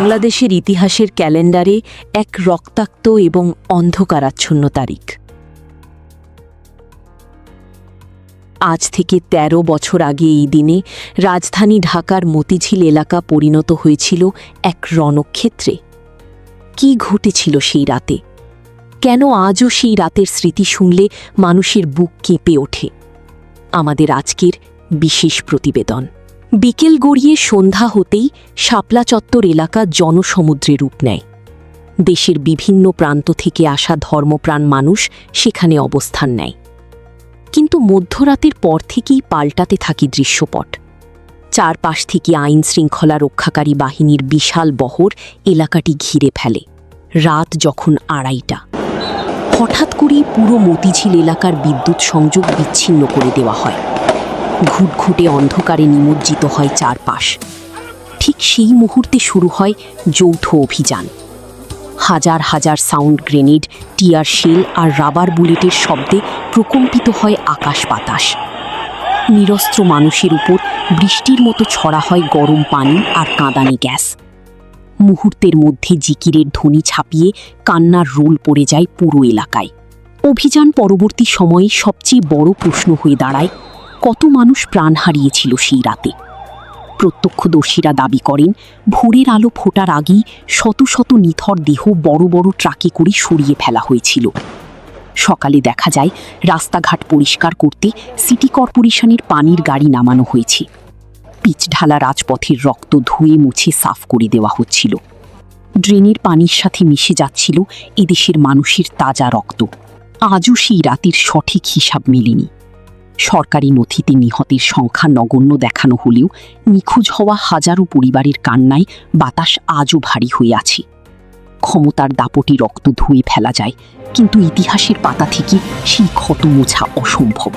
বাংলাদেশের ইতিহাসের ক্যালেন্ডারে এক রক্তাক্ত এবং অন্ধকারাচ্ছন্ন তারিখ। আজ থেকে ১৩ বছর আগে এই দিনে রাজধানী ঢাকার মতিঝিল এলাকা পরিণত হয়েছিল এক রণক্ষেত্রে। কি ঘটেছিল সেই রাতে? কেন আজও সেই রাতের স্মৃতি শুনলে মানুষের বুক কেঁপে ওঠে? আমাদের আজকের বিশেষ প্রতিবেদন। বিকেল গড়িয়ে সন্ধ্যা হতেই শাপলা চত্বর এলাকা জনসমুদ্রে রূপ নেয়। দেশের বিভিন্ন প্রান্ত থেকে আসা ধর্মপ্রাণ মানুষ সেখানে অবস্থান নেয়। কিন্তু মধ্যরাতের পর থেকেই পাল্টাতে থাকে দৃশ্যপট। চারপাশ থেকে আইন শৃঙ্খলা রক্ষাকারী বাহিনীর বিশাল বহর এলাকাটি ঘিরে ফেলে। রাত যখন ২:৩০, হঠাৎ করেই পুরো মতিঝিল এলাকার বিদ্যুৎ সংযোগ বিচ্ছিন্ন করে দেওয়া হয়। ঘুটঘুটে অন্ধকারে নিমজ্জিত হয় চারপাশ। ঠিক সেই মুহূর্তে শুরু হয় যৌথ অভিযান। হাজার হাজার সাউন্ড গ্রেনেড, টিয়ার শেল আর রাবার বুলেটের শব্দে প্রকম্পিত হয় আকাশ বাতাস। নিরস্ত্র মানুষের উপর বৃষ্টির মতো ছড়া হয় গরম পানি আর কাঁদানে গ্যাস। মুহূর্তের মধ্যে জিকিরের ধ্বনি ছাপিয়ে কান্নার রোল পড়ে যায় পুরো এলাকায়। অভিযান পরবর্তী সময়ে সবচেয়ে বড় প্রশ্ন হয়ে দাঁড়ায়, কত মানুষ প্রাণ হারিয়েছিল সেই রাতে? প্রত্যক্ষদর্শীরা দাবি করেন, ভোরের আলো ফোটার আগেই শত শত নিথর দেহ বড় বড় ট্রাকে করে সরিয়ে ফেলা হয়েছিল। সকালে দেখা যায় রাস্তাঘাট পরিষ্কার করতে সিটি কর্পোরেশনের পানির গাড়ি নামানো হয়েছে। পিচঢালা রাজপথের রক্ত ধুয়ে মুছে সাফ করে দেওয়া হচ্ছিল। ড্রেনের পানির সাথে মিশে যাচ্ছিল এদেশের মানুষের তাজা রক্ত। আজও সেই রাতের সঠিক হিসাব মেলেনি। সরকারি নথিতে নিহতের সংখ্যা নগণ্য দেখানো হলেও নিখোঁজ হওয়া হাজারো পরিবারের কান্নায় বাতাস আজও ভারী হয়ে আছে। ক্ষমতার দাপটে রক্ত ধুয়ে ফেলা যায়, কিন্তু ইতিহাসের পাতা থেকে সেই ক্ষত মোছা অসম্ভব।